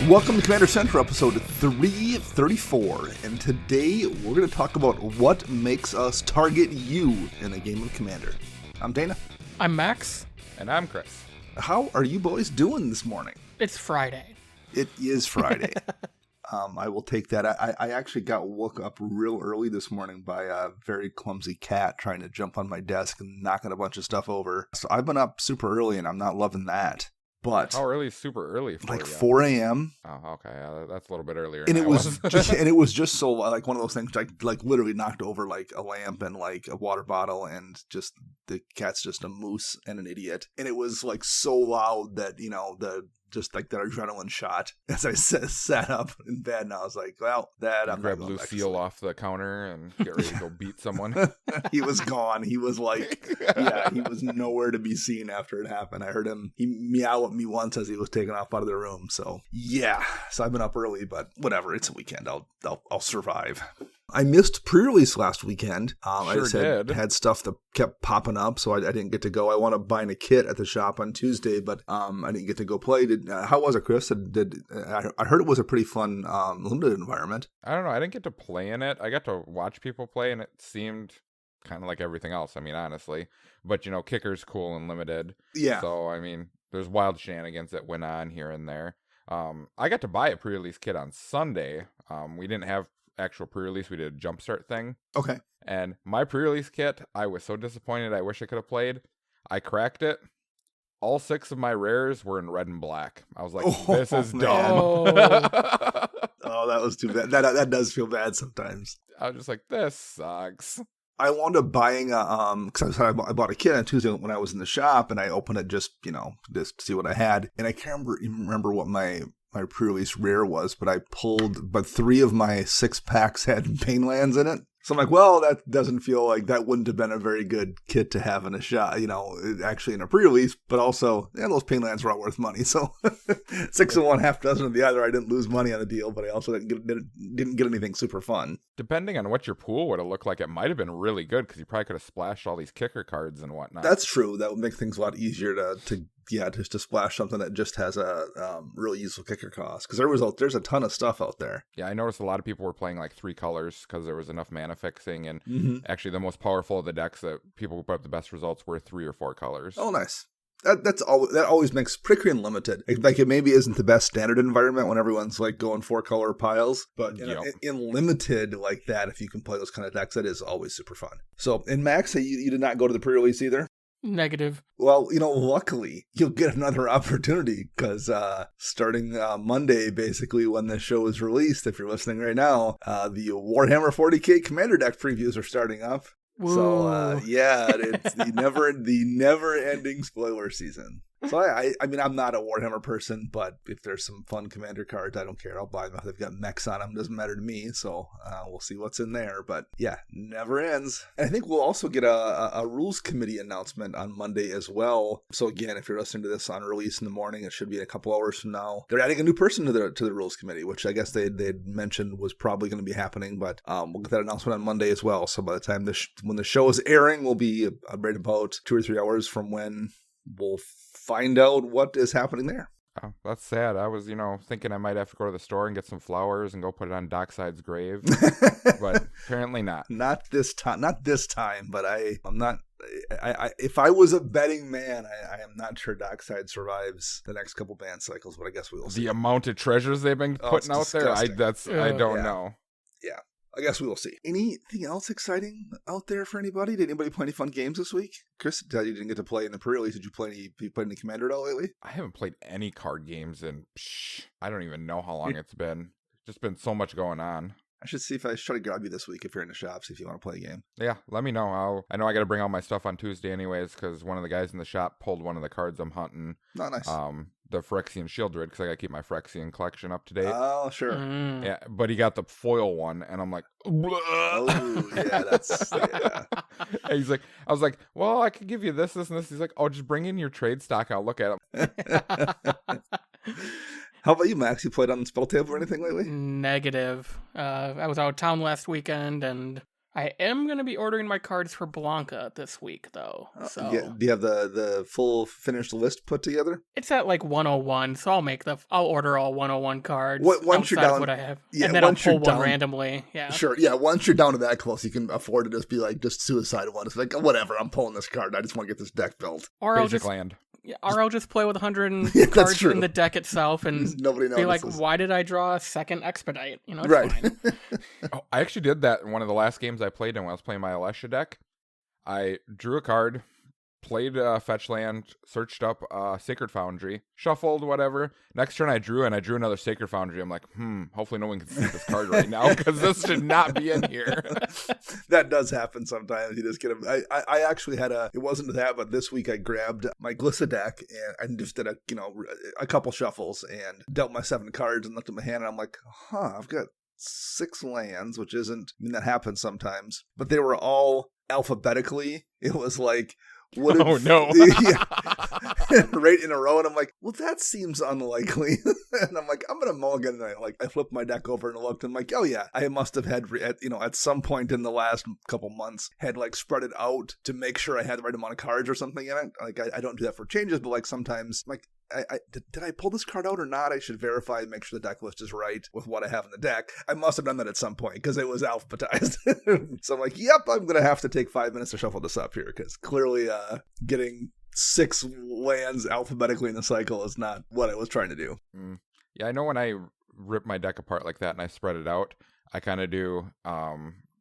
Welcome to Commander Central, episode 334, and today we're going to talk about what makes us target you in a game of Commander. I'm Dana. I'm Max. And I'm Chris. How are you boys doing this morning? It's Friday. It is Friday. I will take that. I actually got woke up real early this morning by a very clumsy cat trying to jump on my desk and knocking a bunch of stuff over. So I've been up super early, and I'm not loving that. But how early is super early for like you? 4 a.m. Oh, okay. That's a little bit earlier. And it was just so like one of those things like literally knocked over like a lamp and like a water bottle, and just the cat's just a moose and an idiot. And it was like so loud that, you know, just like that adrenaline shot as I sat up in bed, and I was like, well, I'm grab Lucille off the counter and get ready to go beat someone. He was gone. He was like, he was nowhere to be seen after it happened. I heard him meow at me once as he was taken off out of the room. So I've been up early, but whatever. It's a weekend. I'll survive. I missed pre-release last weekend. I just had stuff that kept popping up, so I didn't get to go. I wound up buying a kit at the shop on Tuesday, but I didn't get to go play. How was it, Chris? I heard it was a pretty fun limited environment. I don't know. I didn't get to play in it. I got to watch people play, and it seemed kind of like everything else. I mean, honestly. But, you know, kicker's cool and limited. Yeah. So, I mean, there's wild shenanigans that went on here and there. I got to buy a pre-release kit on Sunday. We didn't have actual pre-release. We did a jumpstart thing. Okay. And my pre-release kit, I was so disappointed. I wish I could have played. I cracked it. All 6 of my rares were in red and black. I was like, this is dumb. Oh, that was too bad. That does feel bad sometimes. I was just like, this sucks. I wound up buying because I bought a kit on Tuesday when I was in the shop, and I opened it just to see what I had. And I can't remember what my pre-release rare was, but 3 of my 6 packs had Painlands in it. So I'm like, well, that doesn't feel like that wouldn't have been a very good kit to have in a shot, actually in a pre-release, but also, those Painlands were all worth money. So 6 of one, half dozen of the other. I didn't lose money on the deal, but I also didn't get anything super fun. Depending on what your pool would have looked like, it might have been really good because you probably could have splashed all these kicker cards and whatnot. That's true. That would make things a lot easier just to splash something that just has a really useful kicker cost. Because there's a ton of stuff out there. Yeah, I noticed a lot of people were playing like 3 colors because there was enough mana fixing, and actually the most powerful of the decks that people who put up the best results were 3 or 4 colors. Oh, nice. That always makes pretty limited. Like it maybe isn't the best standard environment when everyone's like going 4-color piles, but in limited like that, if you can play those kind of decks, that is always super fun. So, in Max, you did not go to the pre-release either? Negative. Well, luckily, you'll get another opportunity because starting Monday, basically, when the show is released, if you're listening right now, the Warhammer 40k Commander deck previews are starting up. Whoa. So, it's the never-ending spoiler season. So, I mean, I'm not a Warhammer person, but if there's some fun Commander cards, I don't care. I'll buy them if they've got mechs on them. Doesn't matter to me. So, we'll see what's in there. But, never ends. And I think we'll also get a rules committee announcement on Monday as well. So, again, if you're listening to this on release in the morning, it should be a couple hours from now. They're adding a new person to the rules committee, which I guess they'd mentioned was probably going to be happening. But we'll get that announcement on Monday as well. So, by the time when the show is airing, we'll be right about 2 or 3 hours from when we'll find out what is happening there. Oh, that's sad. I was, thinking I might have to go to the store and get some flowers and go put it on Dockside's grave, but apparently not. Not this time, but I'm not. If I was a betting man, I am not sure Dockside survives the next couple ban cycles, but I guess we will see. The amount of treasures they've been putting out there, I don't know. Yeah. I guess we will see. Anything else exciting out there for anybody? Did anybody play any fun games this week? Chris, you didn't get to play in the pre-release. Did you play any Commander at all lately? I haven't played any card games in, I don't even know how long it's been. Just been so much going on. I should see if I try to grab you this week if you're in the shop, see if you want to play a game. Yeah, let me know. I know I got to bring all my stuff on Tuesday anyways, because one of the guys in the shop pulled one of the cards I'm hunting. Oh, nice. The Phyrexian Shieldred, because I got to keep my Phyrexian collection up to date. Oh, sure. Yeah, but he got the foil one, and I'm like, oh, yeah, that's, yeah. And he's like, I was like, well, I could give you this, and this. He's like, oh, just bring in your trade stock. I'll look at them. How about you, Max? You played on the spell table or anything lately? Negative. I was out of town last weekend, and I am going to be ordering my cards for Blanca this week, though. So do you have the full finished list put together? It's at like 101, so I'll order all 101 cards. Once you're down, what I have, yeah, and then I'll pull one randomly. Yeah, sure. Yeah, once you're down to that close, you can afford to just be like, just suicide one. It's like, whatever, I'm pulling this card. I just want to get this deck built. Or Basic land. Yeah, or I'll just play with 100 yeah, cards in the deck itself and nobody be like, why did I draw a second Expedite? It's right. fine. I actually did that in one of the last games I played in when I was playing my Alessia deck. I drew a card, played Fetch Land, searched up Sacred Foundry, shuffled, whatever. Next turn I drew another Sacred Foundry. I'm like, hopefully no one can see this card right now because this should not be in here. That does happen sometimes. You just get them. I actually had it wasn't that, but this week I grabbed my Glissa deck and just did a couple shuffles and dealt my 7 cards and looked at my hand and I'm like, I've got 6 lands, which isn't, that happens sometimes, but they were all alphabetically. It was like, no. Yeah. Right in a row, and I'm like, well, that seems unlikely. And I'm like, I'm gonna mulligan. And I flipped my deck over and looked, and I'm like, oh yeah, I must have had at some point in the last couple months had spread it out to make sure I had the right amount of cards or something in it. Like I don't do that for changes, but sometimes did I pull this card out or not? I should verify and make sure the deck list is right with what I have in the deck. I must have done that at some point because it was alphabetized. So I'm like, yep, I'm going to have to take 5 minutes to shuffle this up here because clearly getting 6 lands alphabetically in the cycle is not what I was trying to do. Yeah, I know when I rip my deck apart like that and I spread it out, I kind of do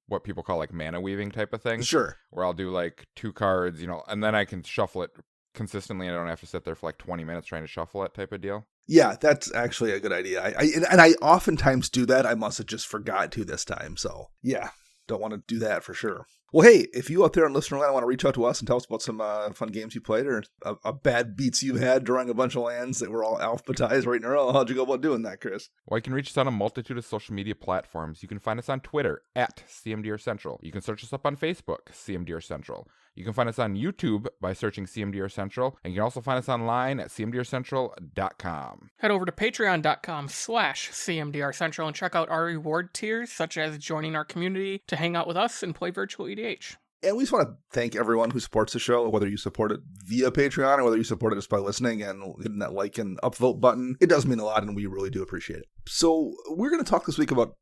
what people call mana weaving type of thing. Sure. Where I'll do 2 cards, and then I can shuffle it consistently. I don't have to sit there for 20 minutes trying to shuffle it type of deal. Yeah, that's actually a good idea. I oftentimes do that. I must have just forgot to this time. So yeah, don't want to do that for sure. Well, hey, if you out there in listener land want to reach out to us and tell us about some fun games you played or a bad beats you had drawing a bunch of lands that were all alphabetized right in a row, how'd you go about doing that, Chris? Well, you can reach us on a multitude of social media platforms. You can find us on Twitter at CMDR Central. You can search us up on Facebook, CMDR Central. You can find us on YouTube by searching CMDR Central, and you can also find us online at cmdrcentral.com. Head over to patreon.com/CMDR Central and check out our reward tiers, such as joining our community to hang out with us and play virtual EDH. And we just want to thank everyone who supports the show, whether you support it via Patreon or whether you support it just by listening and hitting that like and upvote button. It does mean a lot, and we really do appreciate it. So we're going to talk this week about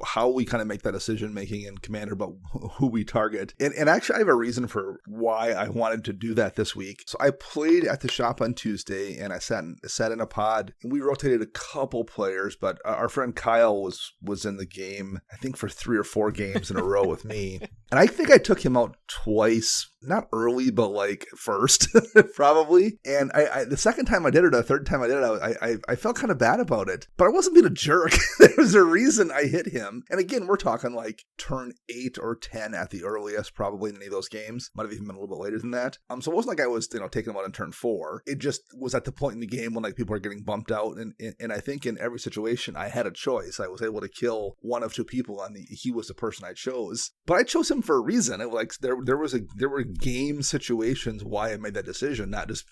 how we kind of make that decision making in Commander about who we target. And actually, I have a reason for why I wanted to do that this week. So I played at the shop on Tuesday, and I sat in a pod, and we rotated a couple players, but our friend Kyle was in the game, I think for 3 or 4 games in a row with me. And I think I took him out twice, not early, but first, probably. And I the second time I did it, the third time I did it, I felt kind of bad about it. But I wasn't being a jerk. There was a reason I hit him. And again, we're talking turn 8 or 10 at the earliest, probably in any of those games. Might have even been a little bit later than that. So it wasn't like I was, taking him out in turn 4. It just was at the point in the game when people are getting bumped out. And I think in every situation, I had a choice. I was able to kill one of 2 people, and he was the person I chose. But I chose him for a reason. It there were game situations why I made that decision, not just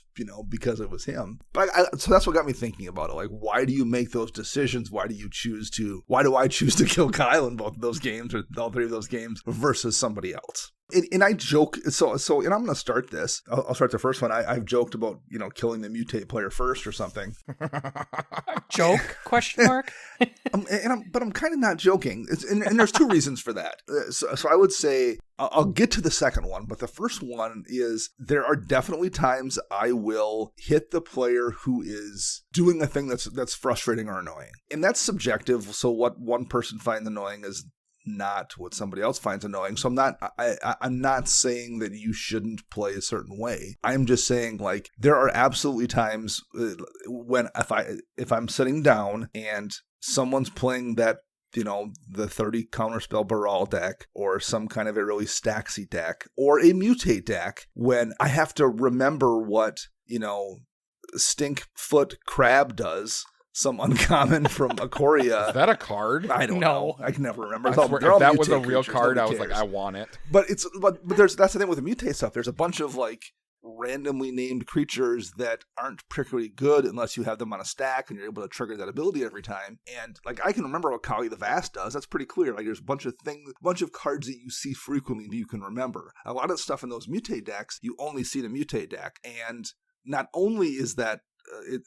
because it was him. But so that's what got me thinking about it. Why do you make those decisions? Why do I choose to kill Kyle in both of those games or all 3 of those games versus somebody else? And I joke, so and I'm going to start this. I'll start the first one. I've joked about, killing the mutate player first or something. Joke? Question mark? But I'm kind of not joking. And there's 2 reasons for that. So I would say, I'll get to the second one, but the first one is there are definitely times I will hit the player who is doing a thing that's frustrating or annoying. And that's subjective. So what one person finds annoying is not what somebody else finds annoying. So I'm not saying that you shouldn't play a certain way. I'm just saying there are absolutely times when if I'm sitting down and someone's playing that, the 30 counterspell Baral deck or some kind of a really stacksy deck or a mutate deck, when I have to remember what, Stinkfoot Crab does. Some uncommon from Ikoria. Is that a card? I don't know. I can never remember. If that was a real card, I was like, I want it. But that's the thing with the mutate stuff. There's a bunch of randomly named creatures that aren't particularly good unless you have them on a stack and you're able to trigger that ability every time. And like I can remember what Kali the Vast does. That's pretty clear. Like there's a bunch of things, a bunch of cards that you see frequently that you can remember. A lot of stuff in those mutate decks you only see in a mutate deck, and not only is that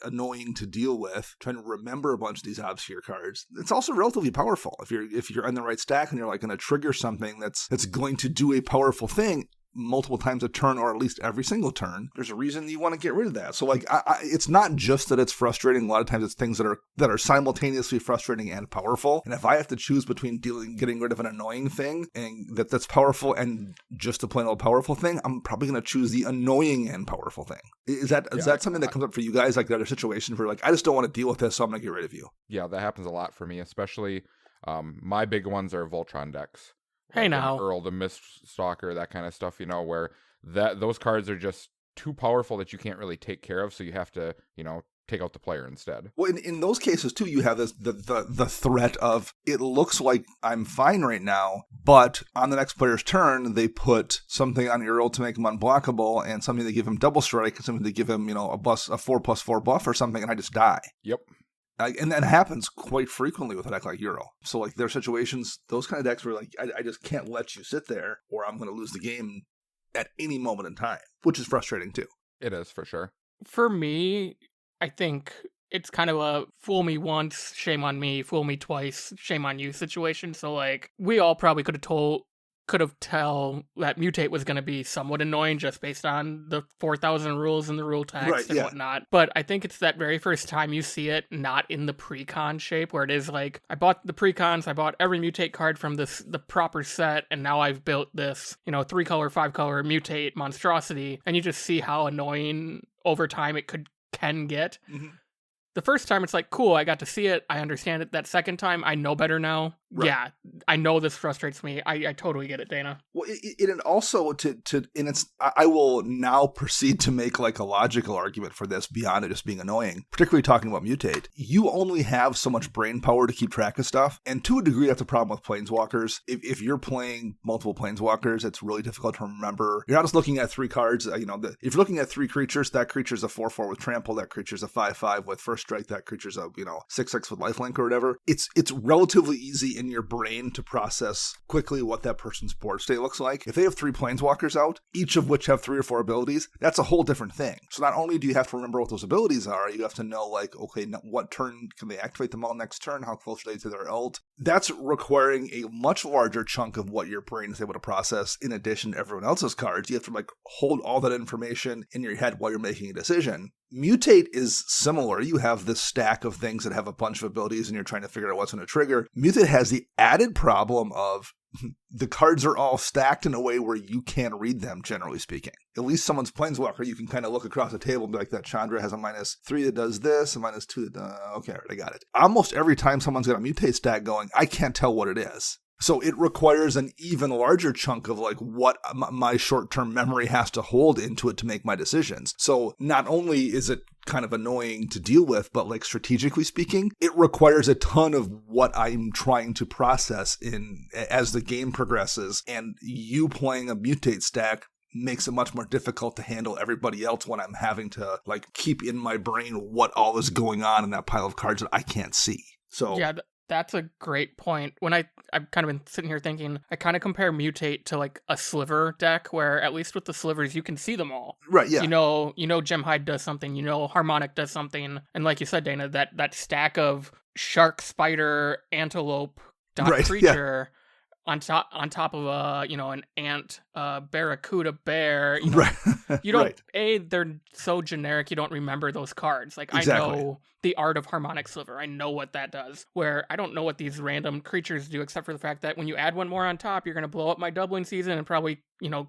annoying to deal with, trying to remember a bunch of these obscure cards, it's also relatively powerful. If you're on the right stack and you're like going to trigger something that's going to do a powerful thing multiple times a turn, or at least every single turn, there's a reason you want to get rid of that. So like it's not just that it's frustrating. A lot of times it's things that are simultaneously frustrating and powerful, and if I have to choose between getting rid of an annoying thing and that's powerful and just a plain old powerful thing, I'm probably going to choose the annoying and powerful thing. Is that something that comes up for you guys, like the other situation where like I just don't want to deal with this, so I'm going to get rid of you? Yeah, that happens a lot for me, especially my big ones are Voltron decks. Hey, now Earl the Miststalker, that kind of stuff, where those cards are just too powerful that you can't really take care of, so you have to, take out the player instead. Well, in those cases too, you have this the threat of, it looks like I'm fine right now, but on the next player's turn, they put something on Earl to make him unblockable, and something to give him double strike, and something to give him, a 4/4 buff or something, and I just die. Yep. And that happens quite frequently with a deck like Euro. So like there are situations, those kind of decks where like I just can't let you sit there, or I'm going to lose the game at any moment in time, which is frustrating too. It is, for sure. For me, I think it's kind of a fool me once, shame on me, fool me twice, shame on you situation. So like we all probably could have tell that mutate was going to be somewhat annoying just based on the 4,000 rules in the rule text and whatnot. But I think it's that very first time you see it not in the pre-con shape, where it is like, I bought the pre-cons, I bought every mutate card from the proper set, and now I've built this, 3-color, 5-color mutate monstrosity, and you just see how annoying over time it can get. Mm-hmm. The first time it's like, cool, I got to see it, I understand it. That second time, I know better now. Right. Yeah, I know this frustrates me. I totally get it, Dana. Well, and also I will now proceed to make like a logical argument for this beyond it just being annoying, particularly talking about mutate. You only have so much brain power to keep track of stuff, and to a degree that's a problem with planeswalkers. If you're playing multiple planeswalkers, it's really difficult to remember. You're not just looking at 3 cards. If you're looking at 3 creatures, that creature's a 4/4 with trample, that creature's a 5/5 with first strike, that creature's a 6/6 with lifelink or whatever. It's relatively easy in your brain to process quickly what that person's board state looks like. If they have 3 planeswalkers out, each of which have 3 or 4 abilities, that's a whole different thing. So not only do you have to remember what those abilities are, you have to know like, okay, what turn can they activate them all next turn? How close are they to their ult? That's requiring a much larger chunk of what your brain is able to process in addition to everyone else's cards. You have to like hold all that information in your head while you're making a decision. Mutate is similar. You have this stack of things that have a bunch of abilities and you're trying to figure out what's going to trigger. Mutate has the added problem of the cards are all stacked in a way where you can't read them, generally speaking. At least someone's Planeswalker, you can kind of look across the table and be like, that Chandra has a -3 that does this, a -2 that okay, I got it. Almost every time someone's got a mutate stack going, I can't tell what it is. So it requires an even larger chunk of like what my short-term memory has to hold into it to make my decisions. So not only is it kind of annoying to deal with, but like strategically speaking, it requires a ton of what I'm trying to process as the game progresses, and you playing a mutate stack makes it much more difficult to handle everybody else when I'm having to like keep in my brain what all is going on in that pile of cards that I can't see. So yeah, that's a great point. When I've kind of been sitting here thinking, I kind of compare mutate to like a sliver deck, where at least with the slivers you can see them all. Right, yeah. Gemhide does something, Harmonic does something, and like you said, Dana, that stack of shark, spider, antelope creature. Yeah. On top of an ant, barracuda bear. Right. You don't. Right. They're so generic. You don't remember those cards. Like exactly. I know the art of Harmonic Sliver. I know what that does. Where I don't know what these random creatures do, except for the fact that when you add one more on top, you're gonna blow up my doubling season and probably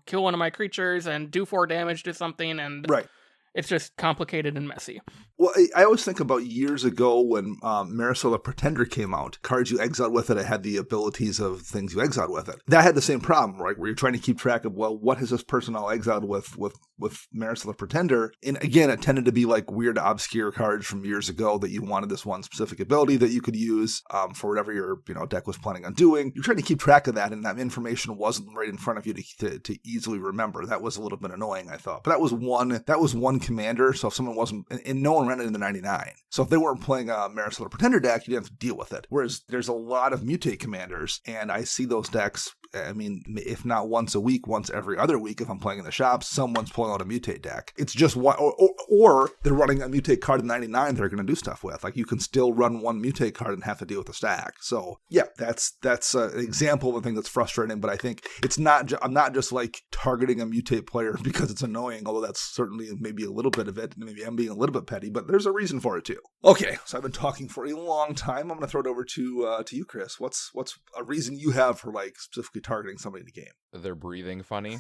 kill one of my creatures and do 4 damage to something. And right. It's just complicated and messy. Well, I always think about years ago when Marisol the Pretender came out. Cards you exiled with it had the abilities of things you exiled with it. That had the same problem, right? Where you're trying to keep track of, well, what has this person all exiled with Marisol the Pretender? And again, it tended to be like weird, obscure cards from years ago that you wanted this one specific ability that you could use for whatever your deck was planning on doing. You're trying to keep track of that, and that information wasn't right in front of you to easily remember. That was a little bit annoying, I thought. But that was one commander. So if someone wasn't, and no one ran it in the 99. So if they weren't playing a Marisol the Pretender deck, you didn't have to deal with it. Whereas there's a lot of mutate commanders, and I see those decks, I mean, if not once a week, once every other week, if I'm playing in the shops, someone's pulling out a mutate deck. It's just one, or they're running a mutate card in 99 they're going to do stuff with. Like, you can still run one mutate card and have to deal with the stack. So yeah, that's an example of a thing that's frustrating, but I think it's not, I'm not just like targeting a mutate player because it's annoying, although that's certainly maybe a little bit of it, and maybe I'm being a little bit petty, but there's a reason for it too. Okay, so I've been talking for a long time. I'm going to throw it over to you, Chris. What's a reason you have for like specifically targeting somebody in the game? They're breathing funny.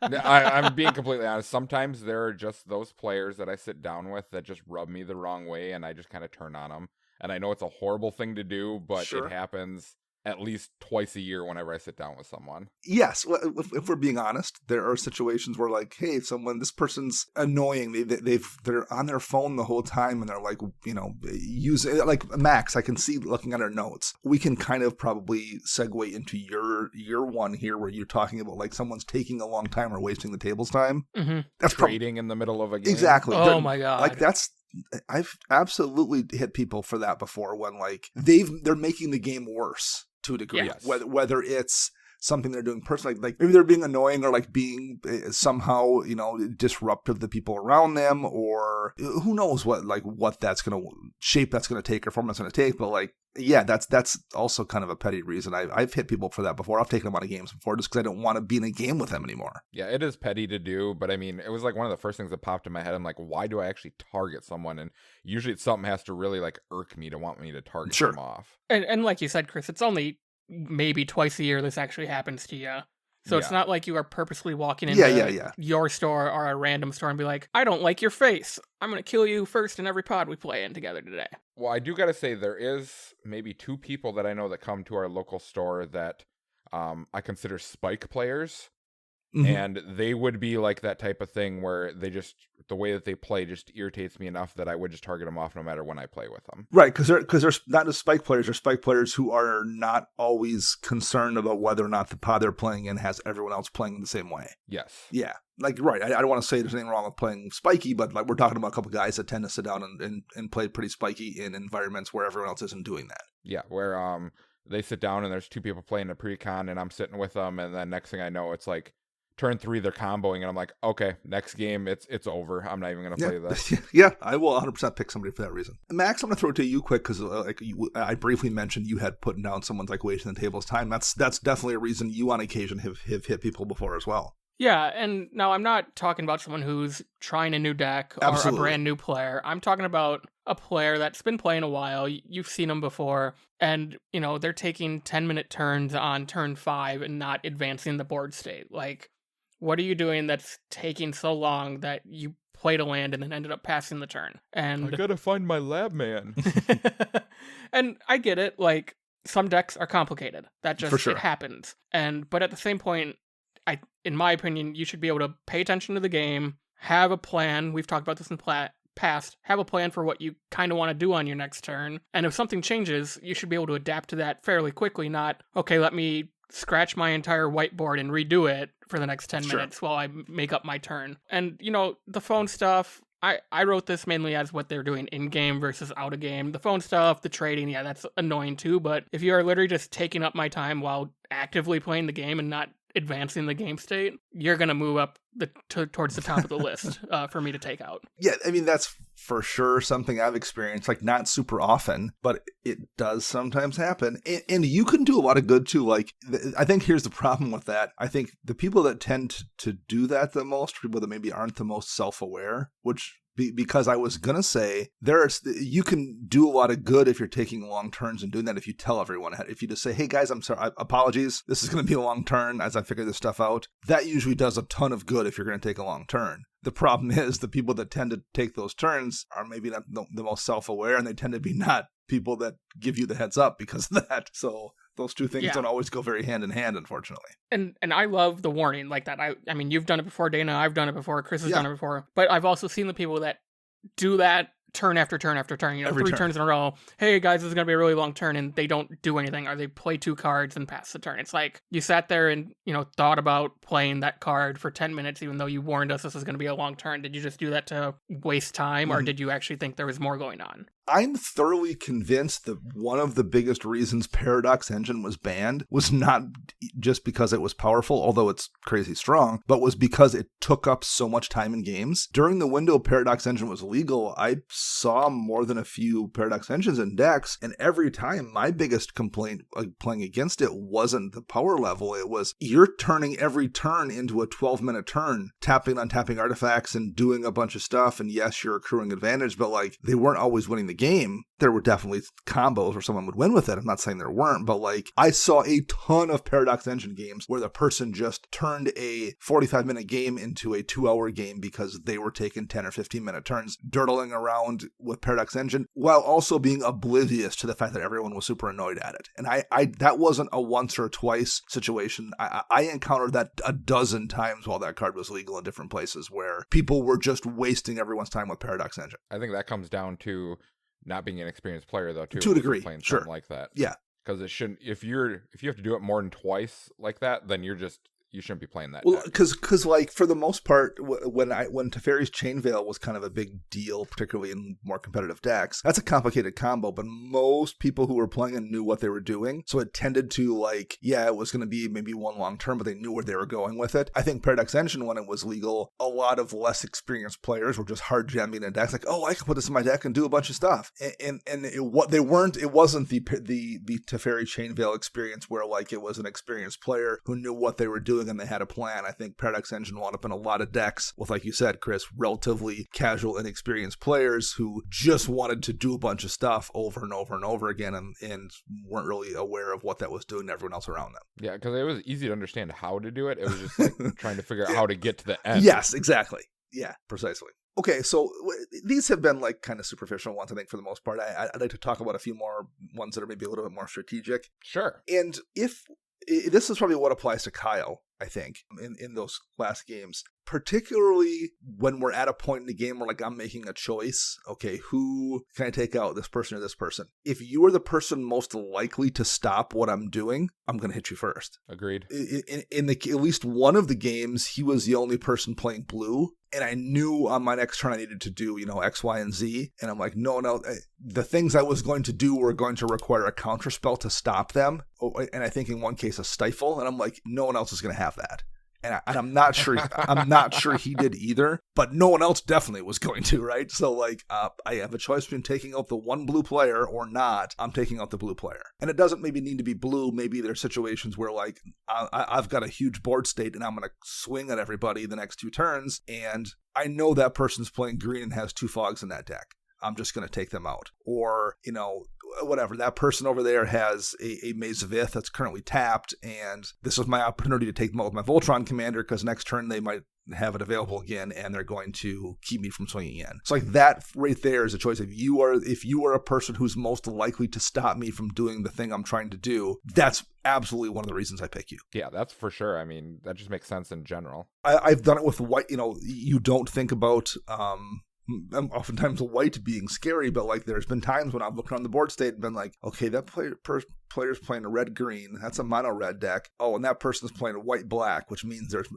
I'm being completely honest. Sometimes there are just those players that I sit down with that just rub me the wrong way, and I just kind of turn on them. And I know it's a horrible thing to do, but It happens at least twice a year whenever I sit down with someone. Yes, well, if we're being honest, there are situations where, like, hey, this person's annoying. They're on their phone the whole time, and they're like, using, like Max. I can see looking at our notes. We can kind of probably segue into your one here, where you're talking about like someone's taking a long time or wasting the table's time. Mm-hmm. That's trading in the middle of a game. Exactly. Oh my god! Like I've absolutely hit people for that before, when like they're making the game worse to a degree. Yes. Whether it's something they're doing personally, like maybe they're being annoying or like being somehow disruptive to the people around them, or who knows what that's gonna shape that's gonna take or form that's gonna take. But like, yeah, that's also kind of a petty reason. I've hit people for that before. I've taken them out of games before just because I don't want to be in a game with them anymore. Yeah, it is petty to do, but I mean, it was like one of the first things that popped in my head. I'm like, why do I actually target someone? And usually it's something has to really like irk me to want me to target them off. And like you said, Chris, it's only maybe twice a year this actually happens to you. So it's not like you are purposely walking into your store or a random store and be like, I don't like your face. I'm going to kill you first in every pod we play in together today. Well, I do got to say there is maybe 2 people that I know that come to our local store that I consider spike players. Mm-hmm. And they would be like that type of thing where the way that they play just irritates me enough that I would just target them off no matter when I play with them. Right, because they're not just spike players, they're spike players who are not always concerned about whether or not the pod they're playing in has everyone else playing the same way. Yes. Yeah. Like, right, I don't want to say there's anything wrong with playing spiky, but like we're talking about a couple guys that tend to sit down and play pretty spiky in environments where everyone else isn't doing that. Yeah, where they sit down and there's 2 people playing a pre-con and I'm sitting with them, and then next thing I know, it's like turn 3, they're comboing, and I'm like, okay, next game, it's over. I'm not even going to play this. Yeah, I will 100% pick somebody for that reason. Max, I'm going to throw it to you quick, because I briefly mentioned you had putting down someone's like wasting the table's time. That's definitely a reason you on occasion have hit people before as well. Yeah, and now I'm not talking about someone who's trying a new deck or a brand new player. I'm talking about a player that's been playing a while. You've seen them before, and they're taking 10-minute turns on turn 5 and not advancing the board state. Like, what are you doing that's taking so long that you played a land and then ended up passing the turn? And I gotta find my lab man. And I get it. Like, some decks are complicated. That just it happens. But at the same point, in my opinion, you should be able to pay attention to the game, have a plan. We've talked about this in past. Have a plan for what you kind of want to do on your next turn. And if something changes, you should be able to adapt to that fairly quickly. Not, okay, let me scratch my entire whiteboard and redo it for the next 10 minutes while I make up my turn. And, the phone stuff, I wrote this mainly as what they're doing in-game versus out-of-game. The phone stuff, the trading, yeah, that's annoying too. But if you are literally just taking up my time while actively playing the game and not advancing the game state, you're going to move up towards the top of the list for me to take out. Yeah, I mean, that's for sure something I've experienced, like not super often, but it does sometimes happen. And you can do a lot of good too. Like, I think here's the problem with that. I think the people that tend to do that the most are people that maybe aren't the most self-aware, which because I was going to say you can do a lot of good if you're taking long turns and doing that if you tell everyone ahead. If you just say, hey guys, I'm sorry, apologies, this is going to be a long turn as I figure this stuff out. That usually does a ton of good if you're going to take a long turn. The problem is the people that tend to take those turns are maybe not the most self-aware, and they tend to be not people that give you the heads up because of that. So those two things don't always go very hand in hand, unfortunately. And I love the warning like that. I mean, you've done it before, Dana. I've done it before. Chris has done it before. But I've also seen the people that do that turn after turn after turn. You know, three turns in a row. Hey, guys, this is going to be a really long turn. And they don't do anything. Or they play 2 cards and pass the turn. It's like you sat there and, you know, thought about playing that card for 10 minutes, even though you warned us this is going to be a long turn. Did you just do that to waste time? Or did you actually think there was more going on? I'm thoroughly convinced that one of the biggest reasons Paradox Engine was banned was not just because it was powerful, although it's crazy strong, but was because it took up so much time in games. During the window Paradox Engine was legal, I saw more than a few Paradox Engines in decks, and every time my biggest complaint playing against it wasn't the power level, it was you're turning every turn into a 12-minute turn, tapping, untapping artifacts and doing a bunch of stuff, and yes, you're accruing advantage, but like they weren't always winning the game. There were definitely combos where someone would win with it. I'm not saying there weren't, but like I saw a ton of Paradox Engine games where the person just turned a 45-minute game into a 2-hour game because they were taking 10 or 15-minute turns, dirtling around with Paradox Engine while also being oblivious to the fact that everyone was super annoyed at it. And I that wasn't a once or twice situation. I encountered that a dozen times while that card was legal in different places where people were just wasting everyone's time with Paradox Engine. I think that comes down to not being an experienced player, though, too. To a degree, playing sure. Something like that. Yeah. Because it shouldn't. If you have to do it more than twice like that, then you shouldn't be playing that. Well, because like for the most part, when Teferi's Chain Veil was kind of a big deal, particularly in more competitive decks, that's a complicated combo. But most people who were playing it knew what they were doing, so it tended to like, yeah, it was going to be maybe one long term, but they knew where they were going with it. I think Paradox Engine, when it was legal, a lot of less experienced players were just hard jamming in decks, like, oh, I can put this in my deck and do a bunch of stuff, and it wasn't the Teferi Chain Veil experience where like it was an experienced player who knew what they were doing and they had a plan. I think Paradox Engine wound up in a lot of decks with, like you said, Chris, relatively casual, inexperienced players who just wanted to do a bunch of stuff over and over and over again and weren't really aware of what that was doing to everyone else around them. Yeah, because it was easy to understand how to do it. It was just like trying to figure out how to get to the end. Yes, exactly. Yeah, precisely. Okay, so these have been like kind of superficial ones, I think, for the most part. I'd like to talk about a few more ones that are maybe a little bit more strategic. Sure. And this is probably what applies to Kyle, I think, in those last games, particularly when we're at a point in the game where like I'm making a choice. Okay, who can I take out, this person or this person? If you are the person most likely to stop what I'm doing, I'm going to hit you first. Agreed. In at least one of the games, he was the only person playing blue. And I knew on my next turn I needed to do, X, Y, and Z. And I'm like, no. The things I was going to do were going to require a counterspell to stop them. And I think in one case a stifle. And I'm like, no one else is going to have that. And I'm not sure. I'm not sure he did either. But no one else definitely was going to, right? So like, I have a choice between taking out the one blue player or not. I'm taking out the blue player, and it doesn't maybe need to be blue. Maybe there's situations where like I've got a huge board state and I'm going to swing at everybody the next 2 turns, and I know that person's playing green and has 2 fogs in that deck. I'm just going to take them out. Or, whatever, that person over there has a Maze of Ith that's currently tapped, and this is my opportunity to take them out with my Voltron commander, because next turn they might have it available again, and they're going to keep me from swinging in. So like that right there is a choice. If you are a person who's most likely to stop me from doing the thing I'm trying to do, that's absolutely one of the reasons I pick you. Yeah, that's for sure. I mean, that just makes sense in general. I've done it with white. You don't think about oftentimes white being scary, but like there's been times when I've looked on the board state and been like, okay, that player's playing a red-green. That's a mono-red deck. Oh, and that person's playing a white-black, which means there's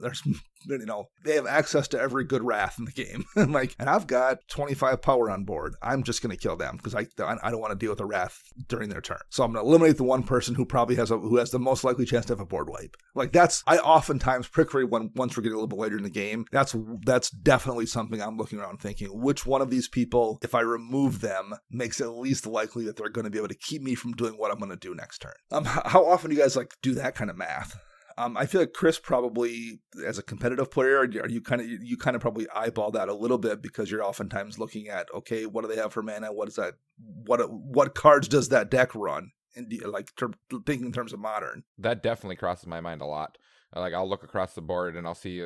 they have access to every good wrath in the game. and I've got 25 power on board. I'm just going to kill them because I don't want to deal with a wrath during their turn. So I'm going to eliminate the one person who probably has the most likely chance to have a board wipe. Like I oftentimes, particularly once we're getting a little bit later in the game, that's definitely something I'm looking around thinking, which one of these people, if I remove them, makes it least likely that they're going to be able to keep me from doing what I'm going to do next turn. How often do you guys like do that kind of math? I feel like Chris probably, as a competitive player, are you kind of probably eyeball that a little bit because you're oftentimes looking at, okay, what do they have for mana? What is that? What cards does that deck run? And like thinking in terms of Modern, that definitely crosses my mind a lot. Like I'll look across the board and I'll see,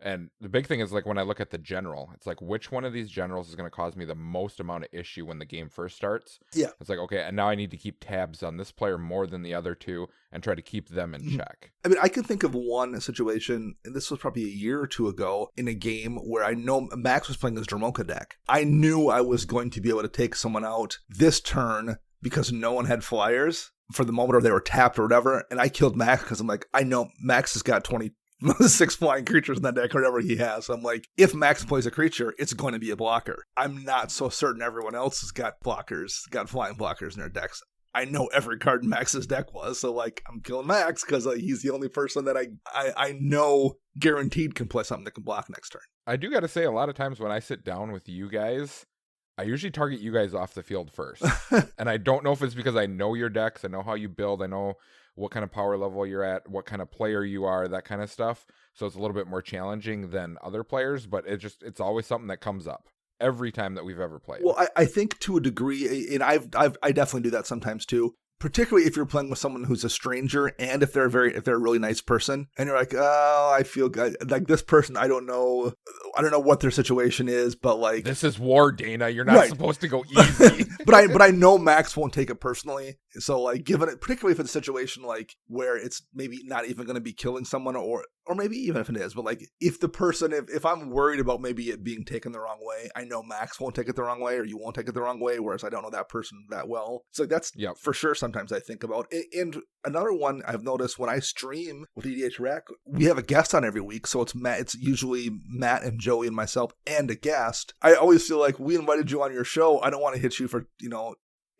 and the big thing is like when I look at the general, it's like which one of these generals is going to cause me the most amount of issue when the game first starts. Yeah. It's like, okay, and now I need to keep tabs on this player more than the other two and try to keep them in check. I mean, I can think of one situation, and this was probably a year or two ago, in a game where I know Max was playing his Dromoka deck. I knew I was going to be able to take someone out this turn because no one had flyers for the moment, or they were tapped or whatever, and I killed Max because I'm like, I know Max has got 26 flying creatures in that deck or whatever he has. So I'm like, if Max plays a creature, it's going to be a blocker. I'm not so certain everyone else has got flying blockers in their decks. I know every card in Max's deck was, so like I'm killing Max because he's the only person that I know guaranteed can play something that can block next turn. I do got to say, a lot of times when I sit down with you guys, I usually target you guys off the field first. And I don't know if it's because I know your decks, I know how you build, I know what kind of power level you're at, what kind of player you are, that kind of stuff. So it's a little bit more challenging than other players, but it's always something that comes up every time that we've ever played. Well, I think to a degree, and I definitely do that sometimes too. Particularly if you're playing with someone who's a stranger, and if they're a really nice person, and you're like, oh, I feel good. Like this person, I don't know what their situation is, but like this is war, Dana. You're not supposed to go easy. but I know Max won't take it personally. So like, given it, particularly if it's a situation like where it's maybe not even going to be killing someone, or maybe even if it is, but like if the person, if I'm worried about maybe it being taken the wrong way, I know Max won't take it the wrong way, or you won't take it the wrong way, whereas I don't know that person that well. So that's for sure sometimes I think about. And another one I've noticed when I stream with EDH Rack, we have a guest on every week, so it's usually Matt and Joey and myself and a guest. I always feel like we invited you on your show. I don't want to hit you for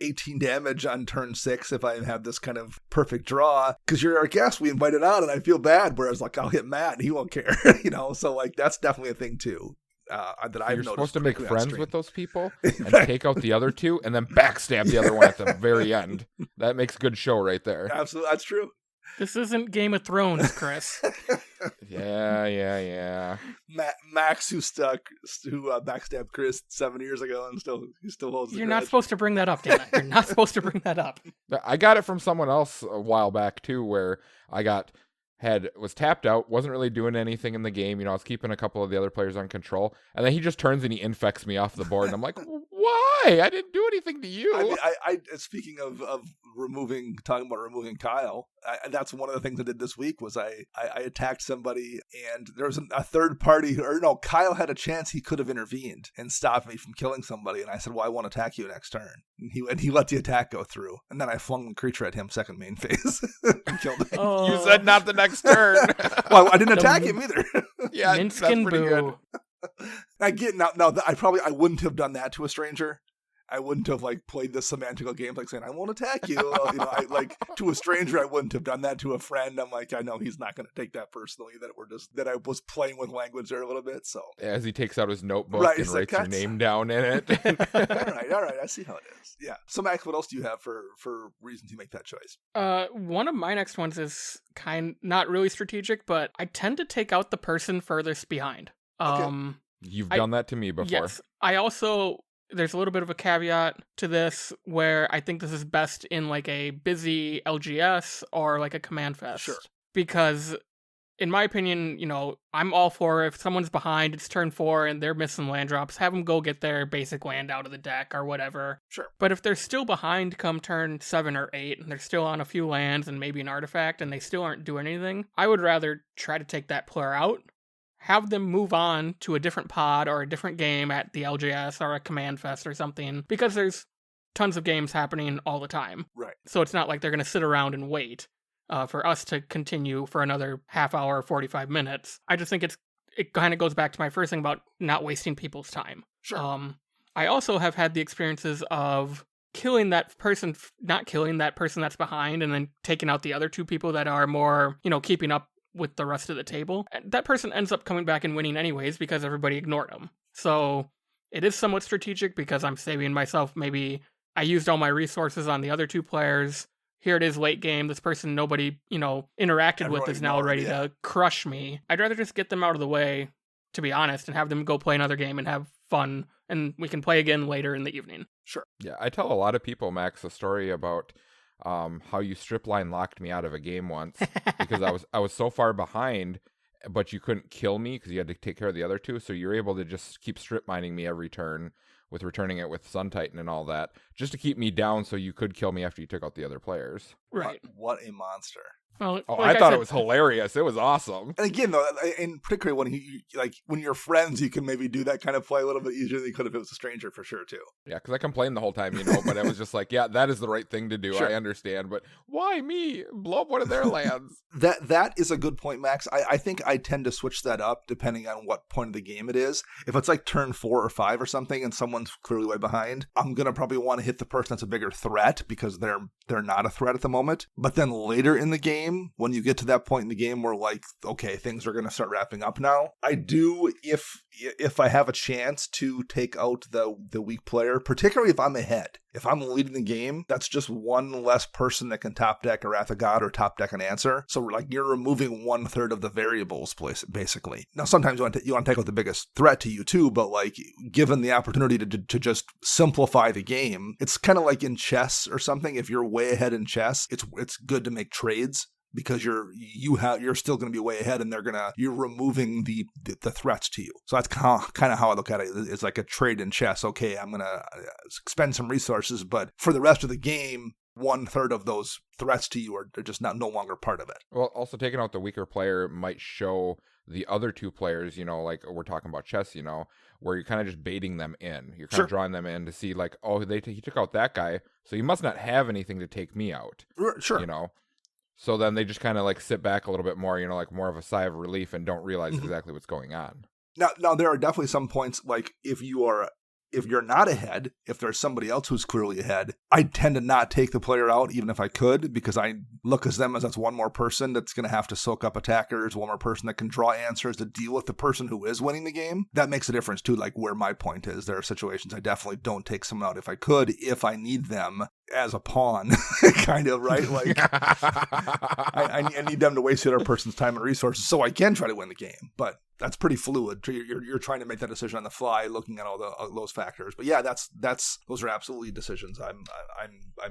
18 damage on turn 6 if I have this kind of perfect draw, because you're our guest, we invited on, and I feel bad, whereas like I'll hit Matt and he won't care. So like that's definitely a thing too. That I've noticed. You're supposed to make friends with those people and take out the other two and then backstab the other one at the very end. That makes good show right there. Absolutely, that's true. This isn't Game of Thrones, Chris. Yeah. Max, who backstabbed Chris 7 years ago, and he still holds the You're grudge. not supposed to bring that up, Dana. You're not supposed to bring that up. I got it from someone else a while back too, where I was tapped out, wasn't really doing anything in the game. I was keeping a couple of the other players on control, and then he just turns and he infects me off the board, and I'm like, why? I didn't do anything to you. I mean, I speaking of talking about removing Kyle, that's one of the things I did this week was I attacked somebody, and there was a third party, or no, Kyle had a chance he could have intervened and stopped me from killing somebody, and I said, well, I won't attack you next turn. And he let the attack go through, and then I flung the creature at him second main phase and killed him. Oh. You said not the next turn. Well, I didn't attack him either. Yeah, that's pretty good. I get now. I wouldn't have done that to a stranger. I wouldn't have like played this semantical game like saying I won't attack you. I like to a stranger. I wouldn't have done that to a friend. I'm like, I know he's not going to take that personally. That I was playing with language there a little bit. So as he takes out his notebook and writes your name down in it. All right. I see how it is. Yeah. So Max, what else do you have for reasons you make that choice? One of my next ones is not really strategic, but I tend to take out the person furthest behind. Okay. You've done that to me before. Yes. I also, there's a little bit of a caveat to this where I think this is best in like a busy LGS or like a command fest. Sure. Because in my opinion, I'm all for if someone's behind, it's turn 4 and they're missing land drops, have them go get their basic land out of the deck or whatever. Sure. But if they're still behind come turn 7 or 8 and they're still on a few lands and maybe an artifact and they still aren't doing anything, I would rather try to take that player out, have them move on to a different pod or a different game at the LGS or a command fest or something, because there's tons of games happening all the time. Right. So it's not like they're going to sit around and wait for us to continue for another half hour, 45 minutes. I just think it kind of goes back to my first thing about not wasting people's time. Sure. I also have had the experiences of killing that person, not killing that person that's behind, and then taking out the other two people that are more, keeping up with the rest of the table. And that person ends up coming back and winning anyways because everybody ignored them. So it is somewhat strategic because I'm saving myself. Maybe I used all my resources on the other two players. here it is late game, this person nobody, interacted with is now ready to crush me. I'd rather just get them out of the way, to be honest, and have them go play another game and have fun, and we can play again later in the evening. Sure. Yeah, I tell a lot of people, Max, a story about how you strip line locked me out of a game once because I was so far behind, but you couldn't kill me because you had to take care of the other two, so you're able to just keep strip mining me every turn with returning it with Sun Titan and all that, just to keep me down so you could kill me after you took out the other players. Right. What a monster. Well, I thought it was hilarious. It was awesome. And again, though, and particularly when you're friends, you can maybe do that kind of play a little bit easier than you could if it was a stranger, for sure, too. Yeah, because I complained the whole time, but I was just like, yeah, that is the right thing to do. Sure. I understand, but why me? Blow up one of their lands. That is a good point, Max. I think I tend to switch that up depending on what point of the game it is. If it's like turn 4 or 5 or something and someone's clearly way behind, I'm going to probably want to hit the person that's a bigger threat because they're not a threat at the moment. But then later in the game, when you get to that point in the game where okay, things are going to start wrapping up now, I do, if I have a chance to take out the weak player, particularly if I'm ahead. If I'm leading the game, that's just one less person that can top deck a Wrath of God or top deck an answer. So you're removing 1/3 of the variables, basically. Now, sometimes you want to take out the biggest threat to you too, but given the opportunity to just simplify the game, it's kind of like in chess or something. If you're way ahead in chess, it's good to make trades, because you're still going to be way ahead, and you're removing the threats to you. So that's kind of how I look at it. It's like a trade in chess. Okay, I'm going to expend some resources, but for the rest of the game, 1/3 of those threats to you are just no longer part of it. Well, also taking out the weaker player might show the other two players, like we're talking about chess, where you're kind of just baiting them in. You're kind of drawing them in to see he took out that guy, so he must not have anything to take me out. Sure. So then they just kind of sit back a little bit more, more of a sigh of relief and don't realize exactly what's going on. Now there are definitely some points, if you're not ahead, if there's somebody else who's clearly ahead, I tend to not take the player out, even if I could, because I look at them as that's one more person that's going to have to soak up attackers, one more person that can draw answers to deal with the person who is winning the game. That makes a difference too, where my point is. There are situations I definitely don't take someone out if I could, if I need them as a pawn, kind of, right? I need them to waste the other person's time and resources so I can try to win the game. But that's pretty fluid. You're trying to make that decision on the fly, looking at all those factors. But yeah, those are absolutely decisions I'm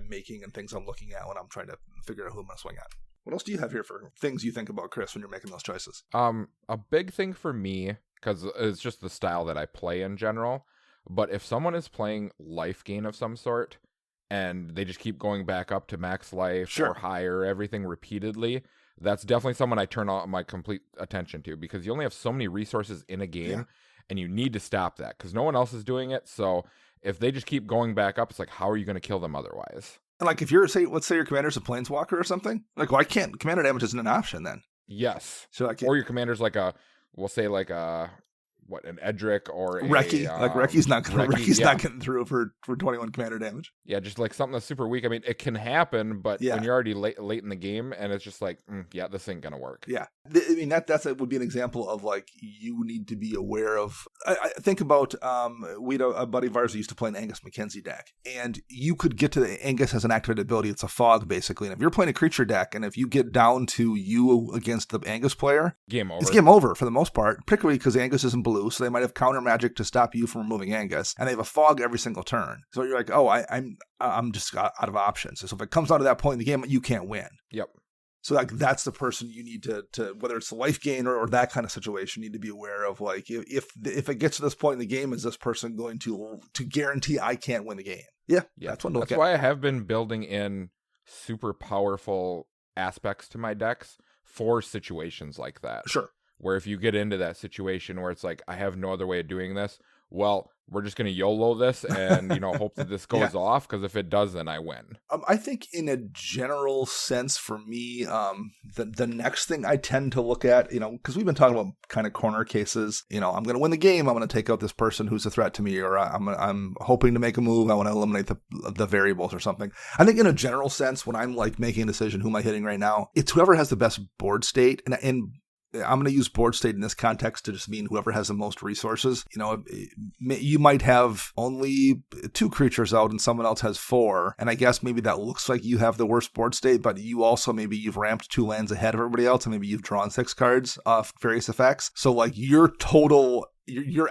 making and things I'm looking at when I'm trying to figure out who I'm going to swing at. What else do you have here for things you think about, Chris, when you're making those choices? A big thing for me, because it's just the style that I play in general. But if someone is playing life gain of some sort, and they just keep going back up to max life or higher, everything repeatedly, that's definitely someone I turn on my complete attention to, because you only have so many resources in a game, and you need to stop that because no one else is doing it. So if they just keep going back up, it's how are you going to kill them otherwise? And if let's say your commander's a planeswalker or something, I can't, commander damage isn't an option then. Yes. So or your commander's an Edric or a Reki. Reki's not getting through for 21 commander damage. Yeah, just something that's super weak. I mean, it can happen, but when you're already late in the game, and it's just this ain't gonna work. Yeah, I mean that would be an example of you need to be aware of. I think about we had a buddy of ours who used to play an Angus Mackenzie deck, and you could get to the Angus has an activated ability. It's a fog basically, and if you're playing a creature deck, and if you get down to you against the Angus player, game over. It's game over for the most part, particularly because Angus isn't blue. So they might have counter magic to stop you from removing Angus, and they have a fog every single turn. So you're I'm just out of options. So if it comes down to that point in the game, you can't win. Yep. So that's the person you need to whether it's a life gain or that kind of situation, you need to be aware of. If it gets to this point in the game, is this person going to guarantee I can't win the game? Yeah. That's one to look at. That's why I have been building in super powerful aspects to my decks for situations like that. Sure. Where if you get into that situation where it's I have no other way of doing this, well, we're just going to YOLO this and, hope that this goes off, because if it does, then I win. I think in a general sense for me, the next thing I tend to look at, because we've been talking about kind of corner cases, I'm going to win the game. I'm going to take out this person who's a threat to me, or I'm hoping to make a move. I want to eliminate the variables or something. I think in a general sense, when I'm making a decision, who am I hitting right now? It's whoever has the best board state. And I'm going to use board state in this context to just mean whoever has the most resources. You might have only 2 creatures out and someone else has 4. And I guess maybe that looks like you have the worst board state, but you also you've ramped 2 lands ahead of everybody else, and maybe you've drawn 6 cards off various effects. So like your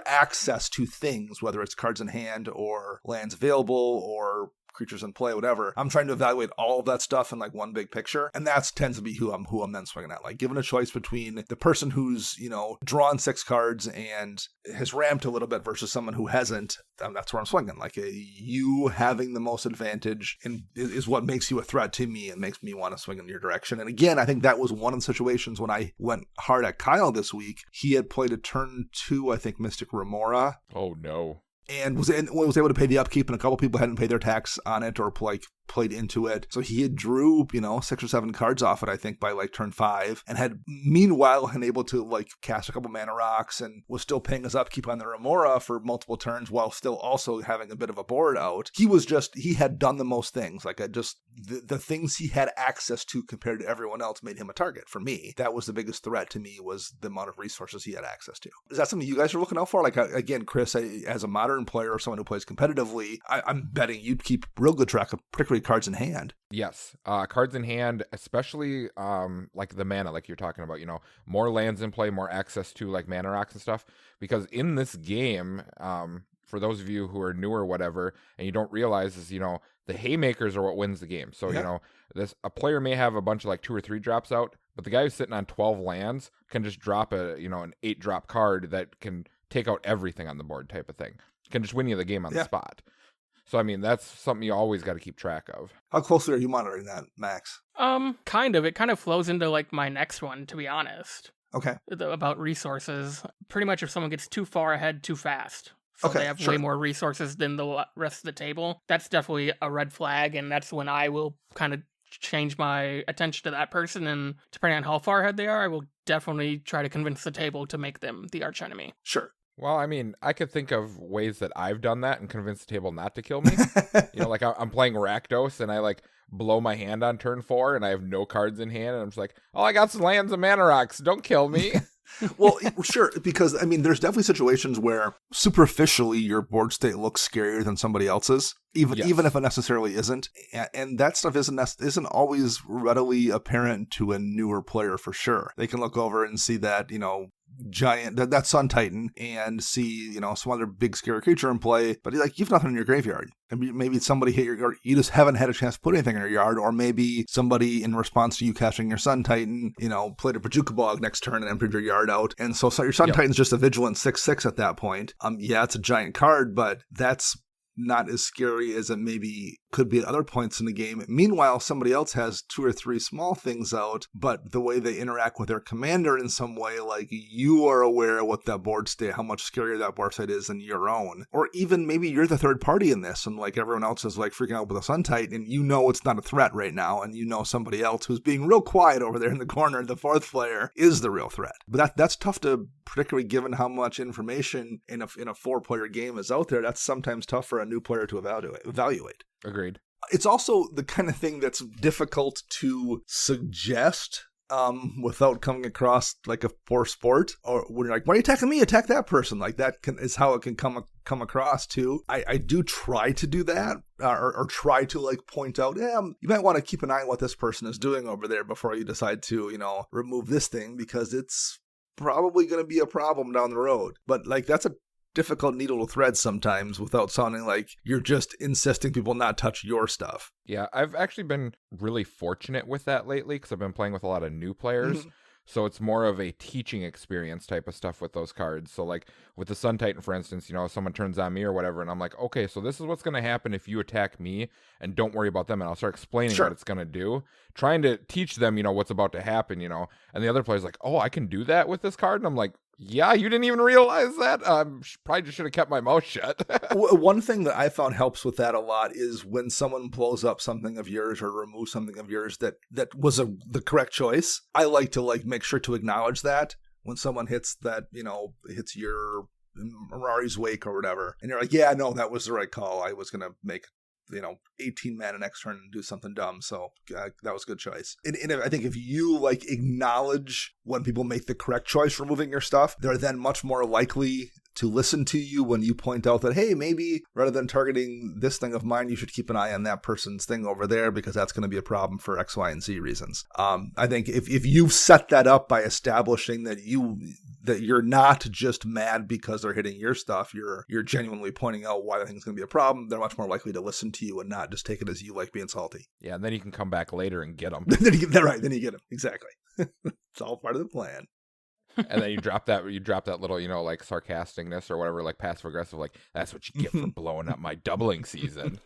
access to things, whether it's cards in hand or lands available or creatures in play, whatever. I'm trying to evaluate all of that stuff in like one big picture, and that tends to be who I'm then swinging at. Like, given a choice between the person who's drawn 6 cards and has ramped a little bit versus someone who hasn't, that's where I'm swinging. Like, you having the most advantage is what makes you a threat to me and makes me want to swing in your direction. And again, I think that was one of the situations when I went hard at Kyle this week. He had played a turn 2, I think, Mystic Remora. Oh no. And was able to pay the upkeep, and a couple people hadn't paid their tax on it or played into it. So he had drew, 6 or 7 cards off it, I think, by like turn 5, and had meanwhile been able to like cast a couple mana rocks and was still paying his upkeep on the Remora for multiple turns while still also having a bit of a board out. He had done the most things. Like, the things he had access to compared to everyone else made him a target for me. That was the biggest threat to me, was the amount of resources he had access to. Is that something you guys are looking out for? Like, again, Chris, as a modern player or someone who plays competitively, I'm betting you'd keep real good track of particularly cards in hand. Yes. Cards in hand, especially like the mana, like you're talking about, more lands in play, more access to like mana rocks and stuff. Because in this game, for those of you who are new or whatever, and you don't realize is, the haymakers are what wins the game. So, yeah. A player may have a bunch of like 2 or 3 drops out, but the guy who's sitting on 12 lands can just drop an 8 drop card that can take out everything on the board type of thing. Can just win you the game on the spot. So, I mean, that's something you always got to keep track of. How closely are you monitoring that, Max? Kind of. It kind of flows into like my next one, to be honest. Okay. About resources. Pretty much if someone gets too far ahead too fast. So they have way more resources than the rest of the table. That's definitely a red flag, and that's when I will kind of change my attention to that person, and depending on how far ahead they are, I will definitely try to convince the table to make them the archenemy. Sure. Well, I mean, I could think of ways that I've done that and convinced the table not to kill me. Like I'm playing Rakdos and I like blow my hand on turn 4 and I have no cards in hand and I'm just like, oh, I got some lands and mana rocks. Don't kill me. Well, sure, because, I mean, there's definitely situations where superficially your board state looks scarier than somebody else's, even if it necessarily isn't. And that stuff isn't always readily apparent to a newer player for sure. They can look over and see that, giant, that Sun Titan, and see, some other big scary creature in play, but like, you've nothing in your graveyard. And maybe somebody hit your yard, you just haven't had a chance to put anything in your yard, or maybe somebody, in response to you casting your Sun Titan, played a Bajuka Bog next turn and emptied your yard out. And so your Sun Titan's just a vigilant 6/6 at that point. It's a giant card, but that's not as scary as it maybe could be at other points in the game. Meanwhile, somebody else has 2 or 3 small things out, but the way they interact with their commander in some way, like you are aware of what that board state, how much scarier that board state is than your own. Or even maybe you're the third party in this, and like everyone else is like freaking out with a Sun Titan, and it's not a threat right now, and somebody else who's being real quiet over there in the corner, the 4th player, is the real threat. But that's tough to, particularly given how much information in a 4-player game is out there. That's sometimes tough for a new player to evaluate. Agreed. It's also the kind of thing that's difficult to suggest without coming across like a poor sport, or when you're like, why are you attacking me? Attack that person. Like that is how it can come across too. I do try to do that, or try to like point out, you might want to keep an eye on what this person is doing over there before you decide to, remove this thing, because it's probably going to be a problem down the road. But like, that's a difficult needle to thread sometimes without sounding like you're just insisting people not touch your stuff. Yeah, I've actually been really fortunate with that lately because I've been playing with a lot of new players. Mm-hmm. So it's more of a teaching experience type of stuff with those cards. So like with the Sun Titan, for instance, someone turns on me or whatever, and I'm like, okay, so this is what's going to happen if you attack me, and don't worry about them. And I'll start explaining what it's going to do, trying to teach them, what's about to happen, And the other player's like, oh, I can do that with this card? And I'm like, yeah, you didn't even realize that? Probably just should have kept my mouth shut. One thing that I found helps with that a lot is when someone blows up something of yours or removes something of yours that was the correct choice. I like to make sure to acknowledge that when someone hits that, hits your Mirari's Wake or whatever. And you're like, yeah, no, that was the right call. I was going to make 18 mana next turn and do something dumb. So that was a good choice. And I think if you like acknowledge when people make the correct choice for moving your stuff, they're then much more likely to listen to you when you point out that, hey, maybe rather than targeting this thing of mine, you should keep an eye on that person's thing over there because that's going to be a problem for X, Y, and Z reasons. I think if you've set that up by establishing that you're not just mad because they're hitting your stuff, you're genuinely pointing out why the thing's going to be a problem, they're much more likely to listen to you and not just take it as you like being salty. Yeah, and then you can come back later and get them. Then you get them. Exactly. It's all part of the plan. And then you drop that little, like sarcasticness or whatever, like passive aggressive, like that's what you get for blowing up my doubling season.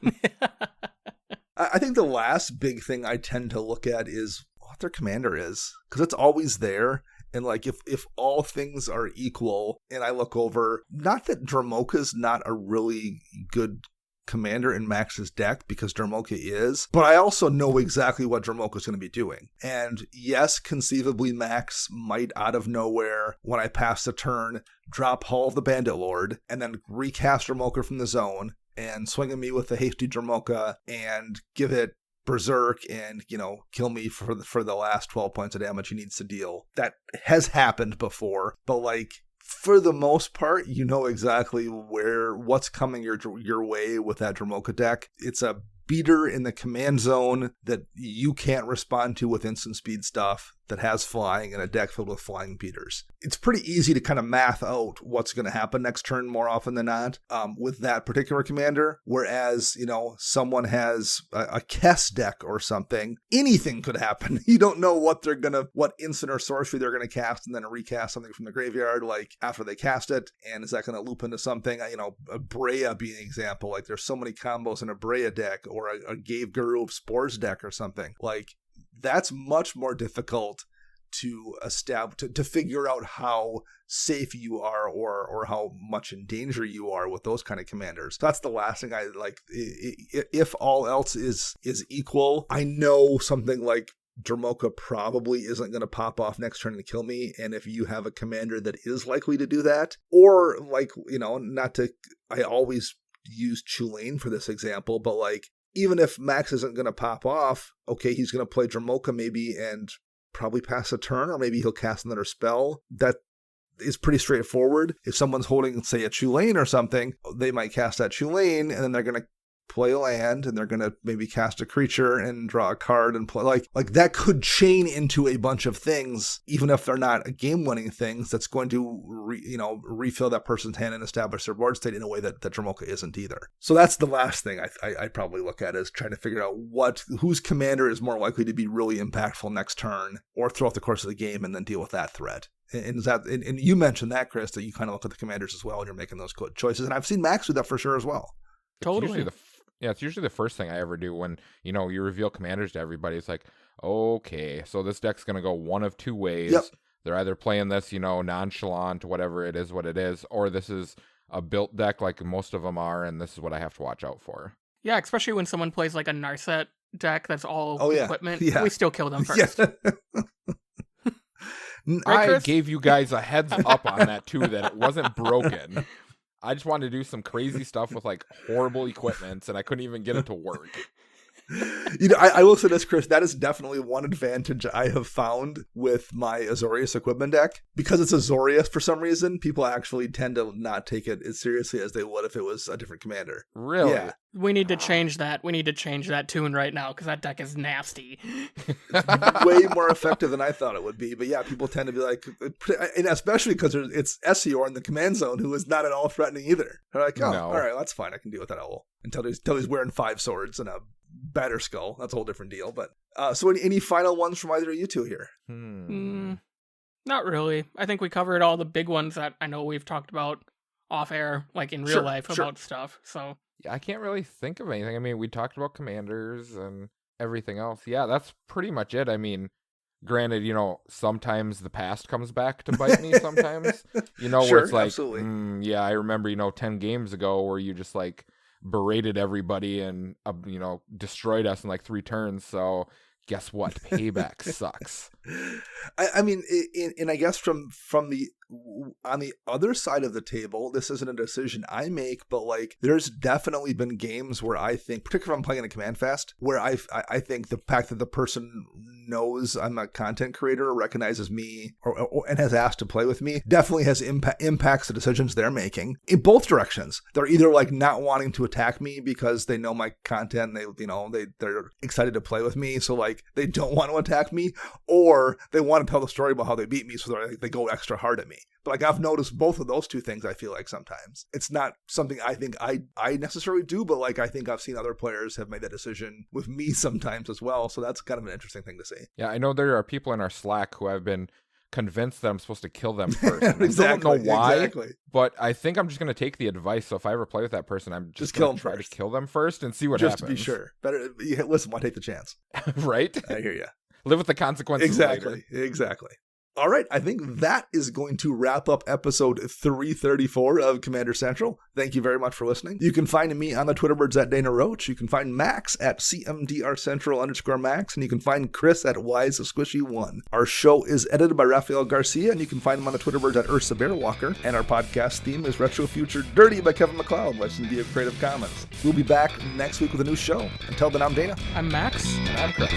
I think the last big thing I tend to look at is what their commander is, because it's always there. And like if all things are equal, and I look over, not that Dromoka's not a really good commander in Max's deck, because Dromoka is, but I also know exactly what Dromoka's going to be doing. And yes, conceivably Max might out of nowhere, when I pass the turn, drop Hall of the Bandit Lord, and then recast Dromoka from the zone, and swing at me with the hasty Dromoka, and give it Berserk and, kill me for the last 12 points of damage he needs to deal. That has happened before, but like, for the most part, you know exactly what's coming your way with that Dromoka deck. It's a beater in the command zone that you can't respond to with instant speed stuff that has flying in a deck filled with flying beaters. It's pretty easy to kind of math out what's going to happen next turn more often than not with that particular commander. Whereas, someone has a Kess deck or something, anything could happen. You don't know what instant or sorcery they're going to cast and then recast something from the graveyard like after they cast it. And is that going to loop into something? A Brea being an example. Like there's so many combos in a Brea deck or a Gave Guru of Spores deck or something. Like that's much more difficult to establish, to figure out how safe you are or how much in danger you are with those kind of commanders. That's the last thing I like. If all else is equal, I know something like Dromoka probably isn't going to pop off next turn and kill me. And if you have a commander that is likely to do that, or like, I always use Chulane for this example, but like, even if Max isn't going to pop off, okay, he's going to play Dromoka maybe and probably pass a turn, or maybe he'll cast another spell. That is pretty straightforward. If someone's holding, say, a Chulane or something, they might cast that Chulane, and then they're going to play a land, and they're going to maybe cast a creature and draw a card and play. Like that could chain into a bunch of things, even if they're not game-winning things, that's going to refill that person's hand and establish their board state in a way that Dromoka isn't either. So that's the last thing I probably look at, is trying to figure out whose commander is more likely to be really impactful next turn or throughout the course of the game, and then deal with that threat. And you mentioned that, Chris, that you kind of look at the commanders as well and you're making those good choices. And I've seen Max do that for sure as well. Totally. It's usually the first thing I ever do when, you reveal commanders to everybody. It's like, okay, so this deck's going to go one of two ways. Yep. They're either playing this, nonchalant, whatever it is, what it is, or this is a built deck like most of them are, and this is what I have to watch out for. Yeah, especially when someone plays like a Narset deck that's all equipment. Yeah. We still kill them first. Yeah. I gave you guys a heads up on that, too, that it wasn't broken. I just wanted to do some crazy stuff with like horrible equipments, and I couldn't even get it to work. I will say this, Chris, that is definitely one advantage I have found with my Azorius equipment deck. Because it's Azorius for some reason, people actually tend to not take it as seriously as they would if it was a different commander. Really? Yeah. We need to change that. We need to change that tune right now, because that deck is nasty. Way more effective than I thought it would be. But yeah, people tend to be like, and especially because it's Essior in the command zone, who is not at all threatening either. They're like, oh, all right, that's fine. I can deal with that owl. Until he's wearing 5 swords and a Batter Skull. That's a whole different deal. But so any final ones from either of you two here? Not really. I think we covered all the big ones that I know we've talked about off air, like in real life about stuff. So yeah, I can't really think of anything. I mean, we talked about commanders and everything else. Yeah, that's pretty much it. I mean, granted, sometimes the past comes back to bite me sometimes, where it's like, yeah, I remember, 10 games ago where you just like berated everybody and, destroyed us in like 3 turns. So guess what? Payback sucks. I mean, and I guess from the on the other side of the table, this isn't a decision I make, but like there's definitely been games where I think, particularly if I'm playing in a command fast, where I think the fact that the person knows I'm a content creator, recognizes me, and has asked to play with me, definitely has impacts the decisions they're making in both directions. They're either like not wanting to attack me because they know my content, and they're excited to play with me, so like they don't want to attack me, or they want to tell the story about how they beat me, so they go extra hard at me. But like I've noticed both of those two things. I feel like sometimes it's not something I think I necessarily do, but like I think I've seen other players have made that decision with me sometimes as well. So that's kind of an interesting thing to see. Yeah, I know there are people in our Slack who have been convinced that I'm supposed to kill them first. Exactly. I don't know why, exactly. But I think I'm just going to take the advice. So if I ever play with that person, I'm just going to try to kill them first and see what happens. Just to be sure. Better listen. Why take the chance? Right? I hear you. Live with the consequences. Exactly. Later. Exactly. All right, I think that is going to wrap up episode 334 of Commander Central. Thank you very much for listening. You can find me on the Twitterbirds at Dana Roach. You can find Max at CMDRCentral_Max, and you can find Chris at WiseSquishy1. Our show is edited by Rafael Garcia, and you can find him on the Twitterbirds at Ursa Bearwalker. And our podcast theme is Retro Future Dirty by Kevin MacLeod, licensed via Creative Commons. We'll be back next week with a new show. Until then, I'm Dana. I'm Max. And I'm Chris.